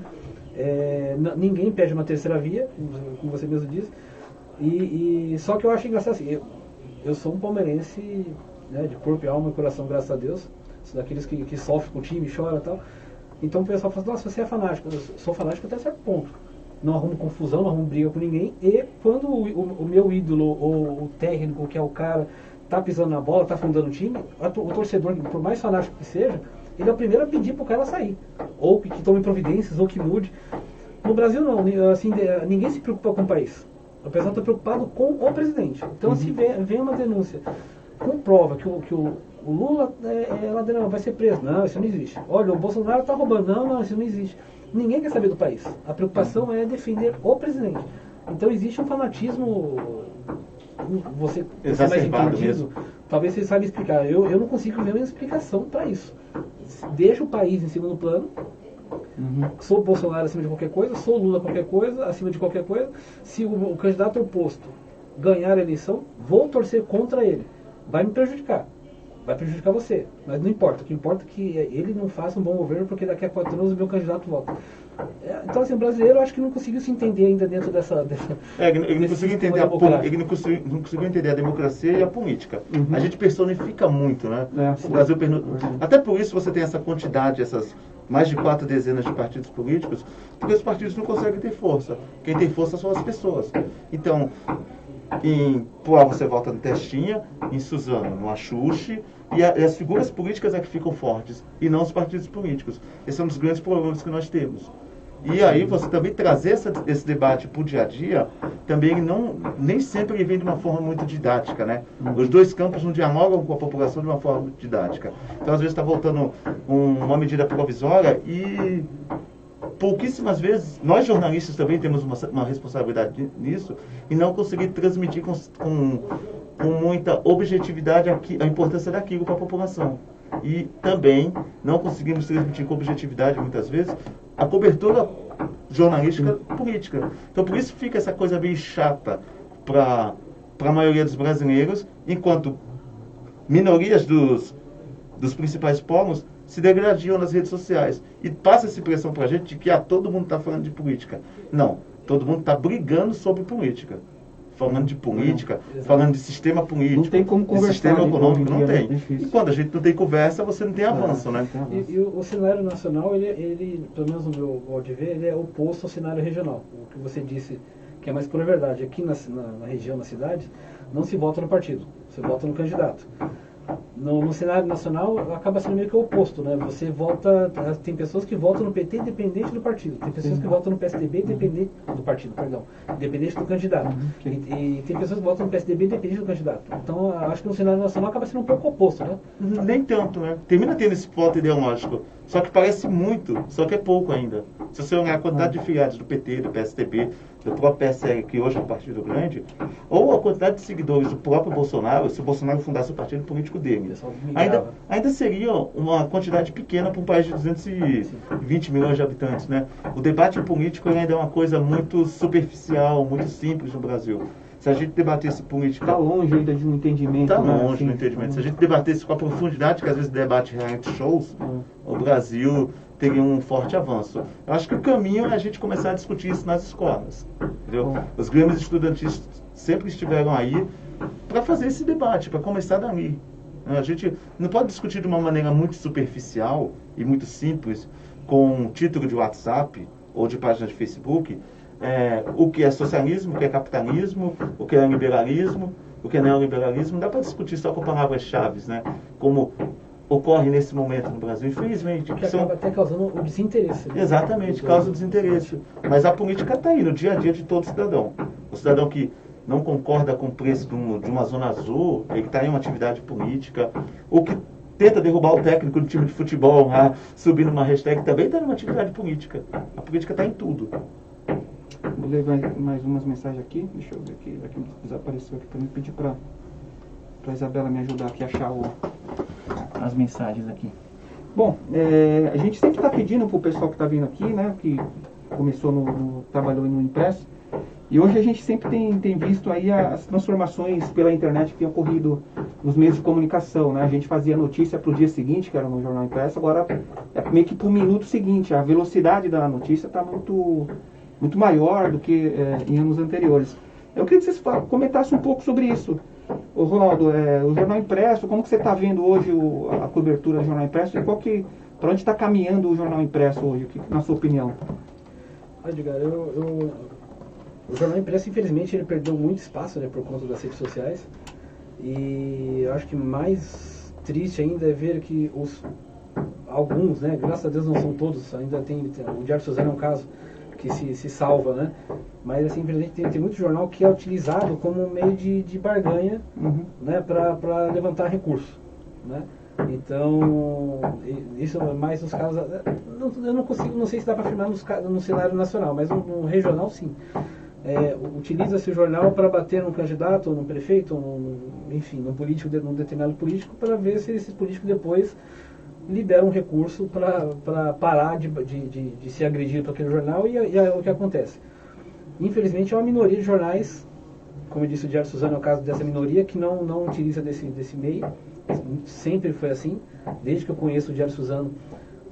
Ninguém pede uma terceira via, como você mesmo disse, só que eu acho engraçado assim, eu sou um palmeirense, né, de corpo e alma e coração, graças a Deus, sou daqueles que sofrem com o time, chora e tal. Então o pessoal fala, nossa, você é fanático. Eu sou fanático até certo ponto. Não arrumo confusão, não arrumo briga com ninguém. E quando o meu ídolo, ou o técnico, que é o cara, tá pisando na bola, tá fundando o time, o torcedor, por mais fanático que seja, ele é o primeiro a pedir pro cara sair. Ou que tome providências, ou que mude. No Brasil não, assim, ninguém se preocupa com o país. O pessoal está preocupado com o presidente. Então se vem uma denúncia com prova que o Lula é ladrão, vai ser preso. Não, isso não existe. Olha, o Bolsonaro está roubando. Não, isso não existe. Ninguém quer saber do país. A preocupação é defender o presidente. Então existe um fanatismo, você mais entendido, talvez você saiba explicar. Eu não consigo ver uma explicação para isso. Deixa o país em segundo plano. Sou Bolsonaro acima de qualquer coisa, sou Lula qualquer coisa, acima de qualquer coisa. Se o candidato oposto ganhar a eleição, vou torcer contra ele. Vai me prejudicar. Vai prejudicar você. Mas não importa. O que importa é que ele não faça um bom governo, porque daqui a 4 anos o meu candidato volta. Então, assim, o brasileiro, eu acho que não conseguiu se entender ainda dentro ele não conseguiu entender não conseguiu entender a democracia e a política. A gente personifica muito, né? O Brasil até por isso você tem essa quantidade, essas mais de 4 dezenas de partidos políticos, porque os partidos não conseguem ter força. Quem tem força são as pessoas. Então, em Poá você vota no Testinha, em Suzano no Axuxi, e as figuras políticas é que ficam fortes, e não os partidos políticos. Esse é um dos grandes problemas que nós temos. E aí você também trazer esse debate para o dia a dia, também nem sempre ele vem de uma forma muito didática, né? Os dois campos não dialogam com a população de uma forma muito didática. Então às vezes está voltando uma medida provisória e pouquíssimas vezes, nós jornalistas também temos uma responsabilidade nisso, e não conseguir transmitir com muita objetividade a importância daquilo para a população. E também não conseguimos transmitir com objetividade, muitas vezes, a cobertura jornalística política. Então por isso fica essa coisa meio chata para a maioria dos brasileiros, enquanto minorias dos principais povos se degradiam nas redes sociais. E passa essa impressão para a gente de que todo mundo está falando de política. Não, todo mundo está brigando sobre política. Falando de política, falando de sistema político, não tem como conversar, de sistema econômico, não tem. É e quando a gente não tem conversa, você não tem avanço, né? E o cenário nacional, ele, pelo menos no meu modo de ver, ele é oposto ao cenário regional. O que você disse, que é mais pura verdade. Aqui na região, na cidade, não se vota no partido, você vota no candidato. No cenário nacional acaba sendo meio que o oposto, né? Você vota, tem pessoas que votam no PT independente do partido, tem pessoas que votam no PSDB independente do partido, independente do candidato. E tem pessoas que votam no PSDB independente do candidato. Então acho que no cenário nacional acaba sendo um pouco oposto, né? Nem tanto, né? Termina tendo esse voto ideológico, só que parece muito, só que é pouco ainda. Se você olhar a quantidade de filiados do PT, do PSDB, do próprio PSL, que hoje é um partido grande, ou a quantidade de seguidores do próprio Bolsonaro, se o Bolsonaro fundasse o partido político dele, ainda seria uma quantidade pequena para um país de 220 milhões de habitantes, né? O debate político ainda é uma coisa muito superficial, muito simples no Brasil. Se a gente debatesse política... Está longe ainda de um entendimento. Está longe assim, do entendimento. Se a gente debatesse com a profundidade que às vezes debate reality shows, o Brasil teria um forte avanço. Eu acho que o caminho é a gente começar a discutir isso nas escolas, entendeu? Os grêmios estudantis sempre estiveram aí para fazer esse debate, para começar dali. A gente não pode discutir de uma maneira muito superficial e muito simples, com um título de WhatsApp ou de página de Facebook, o que é socialismo, o que é capitalismo, o que é liberalismo, o que é neoliberalismo. Não dá para discutir só com palavras-chave, né? Como ocorre nesse momento no Brasil, infelizmente. Que acaba até causando o desinteresse. Né? Exatamente, causa o desinteresse. Mas a política está aí, no dia a dia de todo cidadão. O cidadão que não concorda com o preço de uma zona azul, ele está em uma atividade política, ou que tenta derrubar o técnico do time de futebol, subindo uma hashtag, também está numa atividade política. A política está em tudo. Vou ler mais umas mensagens aqui. Deixa eu ver aqui. Aqui desapareceu aqui para mim. Pedir para a Isabela me ajudar aqui a achar as mensagens aqui. Bom, a gente sempre está pedindo para o pessoal que está vindo aqui, né, que começou trabalhou no impresso, e hoje a gente sempre tem visto aí as transformações pela internet que tem ocorrido nos meios de comunicação, né? A gente fazia notícia para o dia seguinte, que era no jornal impresso, agora é meio que para o minuto seguinte. A velocidade da notícia está muito maior do que em anos anteriores. Eu queria que vocês comentassem um pouco sobre isso. Ô Ronaldo, o jornal impresso, como que você está vendo hoje a cobertura do jornal impresso e para onde está caminhando o jornal impresso hoje, na sua opinião? Edgar, o jornal impresso, infelizmente, ele perdeu muito espaço, né, por conta das redes sociais. E eu acho que mais triste ainda é ver que alguns, né, graças a Deus não são todos, ainda o Diário Suzano é um caso que se salva, né? Mas assim, infelizmente tem muito jornal que é utilizado como meio de barganha, né, para levantar recurso, né? Então, isso é mais nos casos, eu não sei se dá para afirmar no cenário nacional, mas no regional sim. Utiliza-se o jornal para bater num candidato, ou num prefeito, ou enfim, num determinado político, para ver se esse político depois libera um recurso para parar de ser agredido por aquele jornal, e é o que acontece. Infelizmente é uma minoria de jornais, como eu disse, o Diário Suzano é o caso dessa minoria, que não utiliza desse meio. Sempre foi assim, desde que eu conheço o Diário Suzano,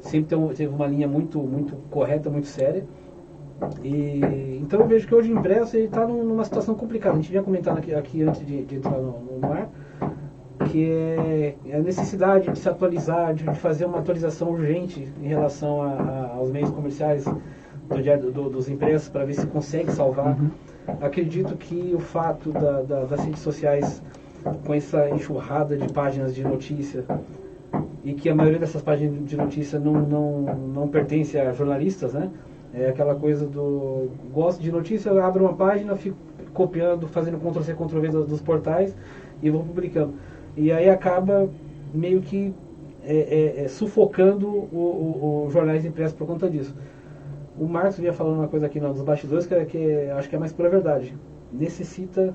sempre teve uma linha muito correta, muito séria. Então eu vejo que hoje o impresso está numa situação complicada. A gente vinha comentando aqui antes de entrar no ar, que é a necessidade de se atualizar, de fazer uma atualização urgente em relação aos meios comerciais dos impressos, para ver se consegue salvar. Acredito que o fato das redes sociais, com essa enxurrada de páginas de notícia, e que a maioria dessas páginas de notícia não pertence a jornalistas, né? É aquela coisa do gosto de notícia, eu abro uma página, fico copiando, fazendo Ctrl+C, Ctrl+V dos portais e vou publicando. E aí acaba meio que sufocando os jornais impressos por conta disso. O Marcos vinha falando uma coisa aqui nos bastidores que acho que é mais pura verdade. Necessita,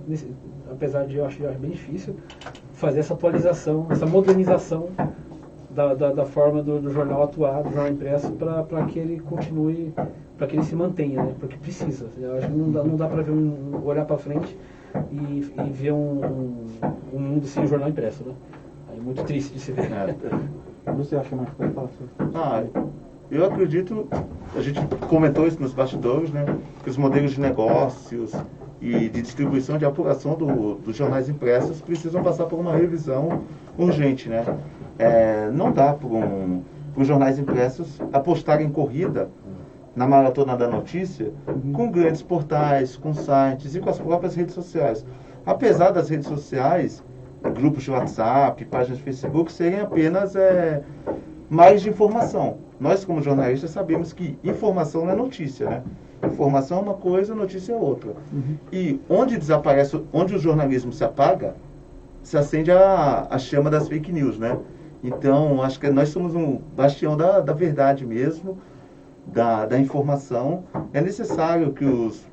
apesar de eu achar bem difícil, fazer essa atualização, essa modernização da forma do jornal atuar, do jornal impresso, para que ele continue, para que ele se mantenha, né? Porque precisa. Eu acho que não dá para olhar para frente e ver um mundo sem o jornal impresso, né? Aí é muito triste de se ver. Você acha mais que pode falar sobre? Eu acredito, a gente comentou isso nos bastidores, né? Que os modelos de negócios e de distribuição, de apuração dos jornais impressos precisam passar por uma revisão urgente, né? Não dá para os jornais impressos apostarem em corrida na maratona da notícia com grandes portais, com sites e com as próprias redes sociais. Apesar das redes sociais, grupos de WhatsApp, páginas de Facebook serem apenas mais de informação. Nós, como jornalistas, sabemos que informação não é notícia, né? Informação é uma coisa, notícia é outra. E onde desaparece, onde o jornalismo se apaga, se acende a chama das fake news, né? Então, acho que nós somos um bastião da verdade mesmo, da informação. É necessário que os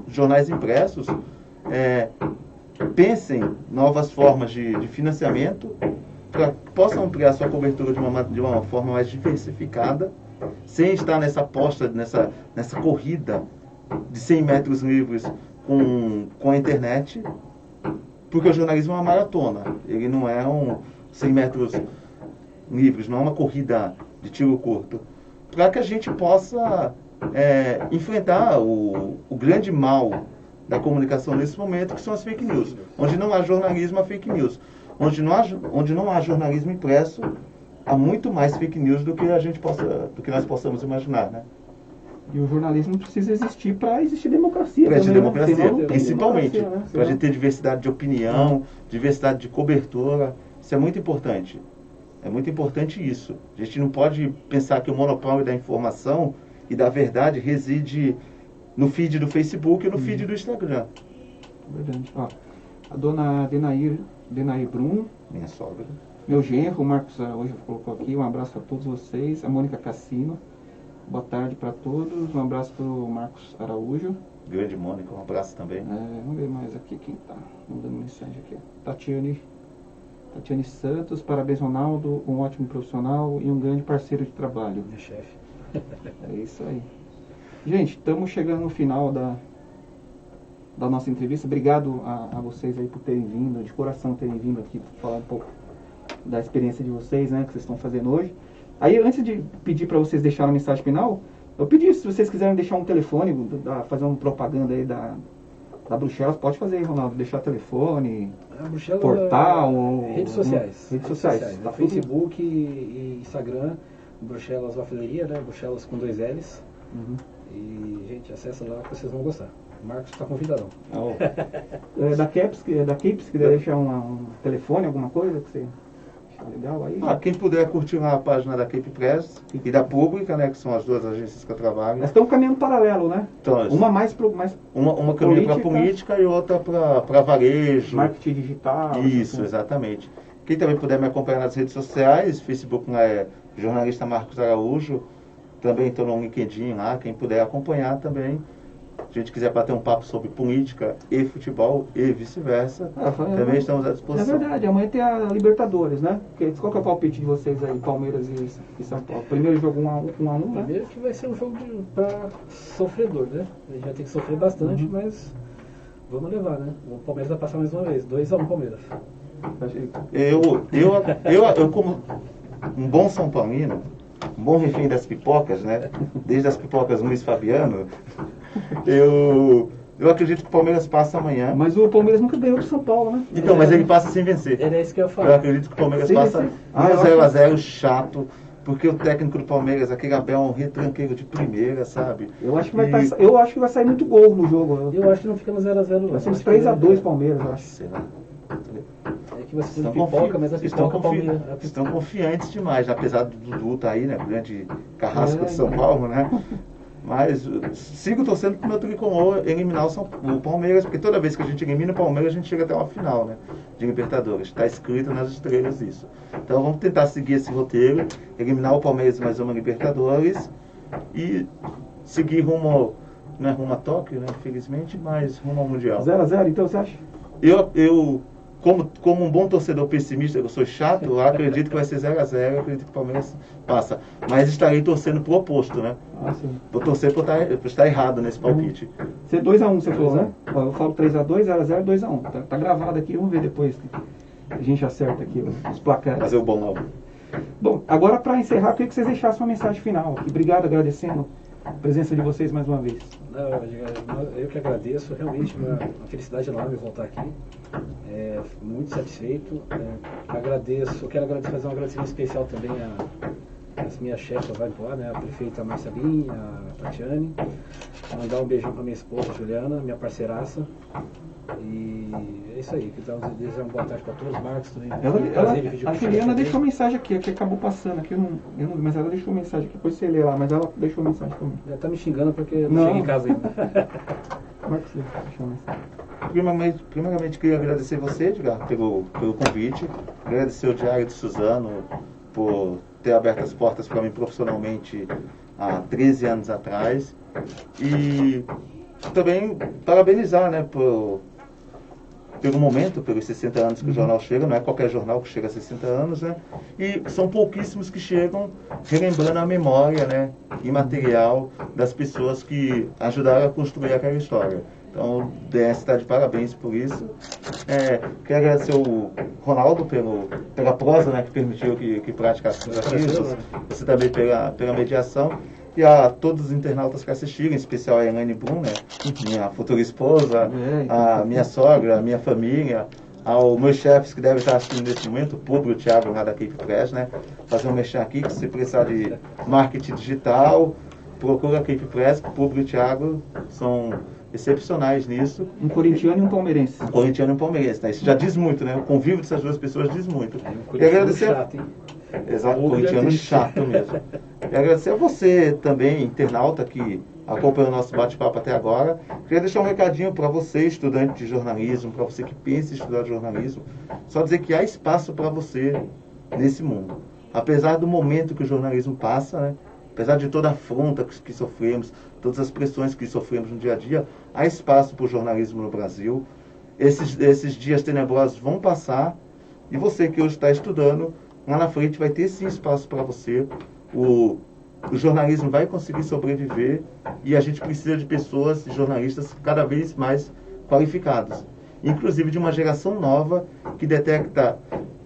jornais impressos pensem novas formas de financiamento, para que possam ampliar sua cobertura de uma forma mais diversificada, sem estar nessa aposta, nessa corrida de 100 metros livres com a internet, porque o jornalismo é uma maratona, ele não é 100 metros livres, não é uma corrida de tiro curto. para que a gente possa enfrentar o grande mal da comunicação nesse momento, que são as fake news. Onde não há jornalismo, há fake news. Onde não há jornalismo impresso, há muito mais fake news do que nós possamos imaginar, né? E o jornalismo precisa existir para existir democracia. Para existir também, democracia, né? Senão não tem principalmente. democracia, né? Para a gente ter diversidade de opinião, diversidade de cobertura. Isso é muito importante. É muito importante isso. A gente não pode pensar que o monopólio da informação e da verdade reside no feed do Facebook e no feed do Instagram. Verdade. Ó, a dona Denair Brum, Minha sogra. meu genro, o Marcos hoje colocou aqui, um abraço a todos vocês. A Mônica Cassino, boa tarde para todos. Um abraço para o Marcos Araújo. Grande Mônica, um abraço também. Vamos ver mais aqui quem está mandando mensagem aqui. Tatiane Santos, parabéns Ronaldo, um ótimo profissional e um grande parceiro de trabalho. Meu chefe. É isso aí. Gente, estamos chegando no final da nossa entrevista. Obrigado a vocês aí por terem vindo, de coração terem vindo aqui falar um pouco da experiência de vocês, né, que vocês estão fazendo hoje. Aí, antes de pedir para vocês deixarem a mensagem final, eu pedi, se vocês quiserem deixar um telefone, fazer uma propaganda aí da Bruxelas, pode fazer aí, Ronaldo, deixar telefone, portal, redes sociais. Redes sociais. Tá Facebook e Instagram, Bruxelas Wafeleria, né? Bruxelas com 2 L's. Uhum. E, gente, acessa lá que vocês vão gostar. O Marcos está convidadão. Da Caps, quiser deixar um telefone, alguma coisa que você acha legal aí? Quem puder curtir a página da Cape Press e da Pública, né, que são as duas agências que eu trabalho. Elas estão caminhando paralelo, né? Então, uma mais uma caminha para política e outra para varejo. Marketing digital. Isso, exatamente. Quem também puder me acompanhar nas redes sociais, Facebook é jornalista Marcos Araújo, também estou no LinkedIn lá, quem puder acompanhar também. Se a gente quiser bater um papo sobre política e futebol e vice-versa, também estamos à disposição. É verdade, amanhã tem a Libertadores, né? Qual que é o palpite de vocês aí, Palmeiras e São Paulo? Primeiro jogo 1 a 1, né? Primeiro que vai ser um jogo para sofredor, né? A gente vai ter que sofrer bastante, mas vamos levar, né? O Palmeiras vai passar mais uma vez, 2 a 1 Palmeiras. Eu como um bom São Paulino, um bom refém das pipocas, né? Desde as pipocas Luiz Fabiano, eu acredito que o Palmeiras passa amanhã. Mas o Palmeiras nunca ganhou do São Paulo, né? Então, mas ele passa sem vencer. Era isso que eu ia falar. Eu acredito que o Palmeiras passa 1-0 chato, porque o técnico do Palmeiras, aquele Abel, é um retranqueiro de primeira, sabe? Eu acho que vai sair muito gol no jogo. Eu acho que não fica no 0-0 não. Vai ser uns 3-2 Palmeiras, eu acho. Será? É que você não pipoca, mas a pipoca Palmeiras. Estão confiantes demais, apesar do Dudu tá aí, né? Grande carrasco de São Paulo, né? Mas sigo torcendo pro meu tricolor eliminar o Palmeiras, porque toda vez que a gente elimina o Palmeiras, a gente chega até uma final, né? De Libertadores. Está escrito nas estrelas isso. Então vamos tentar seguir esse roteiro, eliminar o Palmeiras mais uma Libertadores e seguir rumo, não é rumo a Tóquio, né? Infelizmente, mas rumo ao Mundial. 0-0, então você acha? Eu como um bom torcedor pessimista, eu sou chato, eu acredito que vai ser 0-0, eu acredito que o Palmeiras passa. Mas estarei torcendo pro oposto, né? Sim. Vou torcer por estar errado nesse palpite. Ser 2-1, você falou, né? Eu falo 3-2, 0-0, 2-1. Tá gravado aqui, vamos ver depois. A gente acerta aqui os placares. Fazer o bolão. Bom, agora para encerrar, eu queria que vocês deixassem uma mensagem final aqui. Obrigado, agradecendo a presença de vocês mais uma vez. Eu que agradeço, realmente uma felicidade enorme voltar aqui. Muito satisfeito. Quero agradecer, fazer um agradecimento especial também às minhas chefes lá em Poá, né? A prefeita Marcelinha, a Tatiane. Mandar um beijão para minha esposa Juliana, minha parceiraça. E é isso aí, então desejar uma boa tarde para todos, Marcos também. A Juliana deixou mensagem aqui, que acabou passando aqui, mas ela deixou mensagem aqui, depois você lê lá, mas ela deixou mensagem comigo. Ela tá me xingando porque eu não cheguei em casa ainda. Marcos deixou mensagem. Primeiramente queria agradecer você, Edgar, pelo convite, agradecer o Diário de Suzano por ter aberto as portas para mim profissionalmente há 13 anos atrás e também parabenizar, né, pelo momento, pelos 60 anos que o jornal chega, não é qualquer jornal que chega a 60 anos, né? E são pouquíssimos que chegam relembrando a memória, né, imaterial das pessoas que ajudaram a construir aquela história. Então, o DS está de parabéns por isso. Quero agradecer o Ronaldo pela prosa, né, que permitiu que praticássemos aqui. Você também pela mediação. E a todos os internautas que assistiram, em especial a Elaine Brum, né, minha futura esposa, a minha sogra, a minha família, aos meus chefes que devem estar assistindo nesse momento, o Público, o Thiago lá da Cape Press, né, fazer um merchan aqui, que se precisar de marketing digital, procura a Cape Press, que o Público e o Thiago são excepcionais nisso. Um corintiano e um palmeirense. Um corintiano e um palmeirense, né? Isso já diz muito, né? O convívio dessas duas pessoas diz muito. Um agradecer... chato, hein? Exato, corintiano chato mesmo. E agradecer a você também, internauta, que acompanhou o nosso bate-papo até agora. Queria deixar um recadinho para você, estudante de jornalismo, para você que pensa em estudar jornalismo. Só dizer que há espaço para você nesse mundo. Apesar do momento que o jornalismo passa, né? Apesar de toda a afronta que sofremos, todas as pressões que sofremos no dia a dia, há espaço para o jornalismo no Brasil. Esses dias tenebrosos vão passar e você que hoje está estudando, lá na frente vai ter sim espaço para você. O jornalismo vai conseguir sobreviver e a gente precisa de pessoas, de jornalistas cada vez mais qualificados. Inclusive de uma geração nova que detecta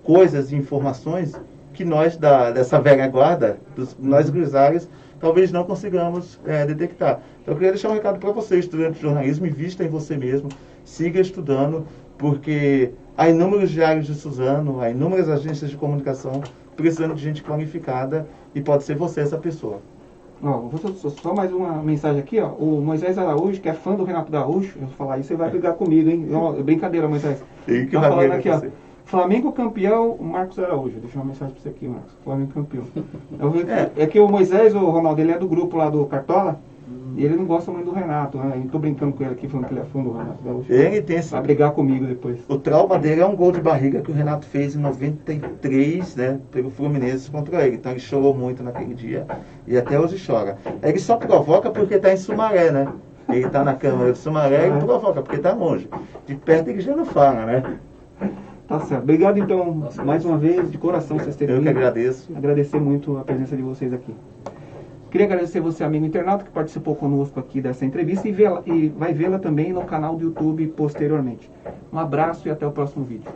coisas e informações que nós dessa velha guarda, nós grisalhos, talvez não consigamos detectar. Então eu queria deixar um recado para você, estudante de jornalismo, invista em você mesmo, siga estudando, porque há inúmeros diários de Suzano, há inúmeras agências de comunicação precisando de gente qualificada e pode ser você essa pessoa. Ó, só mais uma mensagem aqui, ó. O Moisés Araújo, que é fã do Renato Gaúcho, eu vou falar isso, você vai brigar comigo, hein? Ó, brincadeira, Moisés. Tá falando aqui, ó. Flamengo campeão, Marcos Araújo. Deixa uma mensagem pra você aqui, Marcos. Flamengo campeão. É que o Moisés, o Ronaldo, ele é do grupo lá do Cartola. E ele não gosta muito do Renato, né? Eu tô brincando com ele aqui, falando que ele é fã do Renato Gaúcho. Ele tem esse... Vai brigar comigo depois. O trauma dele é um gol de barriga que o Renato fez em 93, né? Pelo Fluminense contra ele. Então ele chorou muito naquele dia. E até hoje chora. Ele só provoca porque tá em Sumaré, né? Ele tá na Câmara de Sumaré e provoca, porque tá longe. De perto ele já não fala, né? Tá certo. Obrigado, então, mais uma vez, de coração, vocês terem vindo. Eu que agradeço. Agradecer muito a presença de vocês aqui. Queria agradecer você, amigo internauta, que participou conosco aqui dessa entrevista e vai vê-la também no canal do YouTube posteriormente. Um abraço e até o próximo vídeo.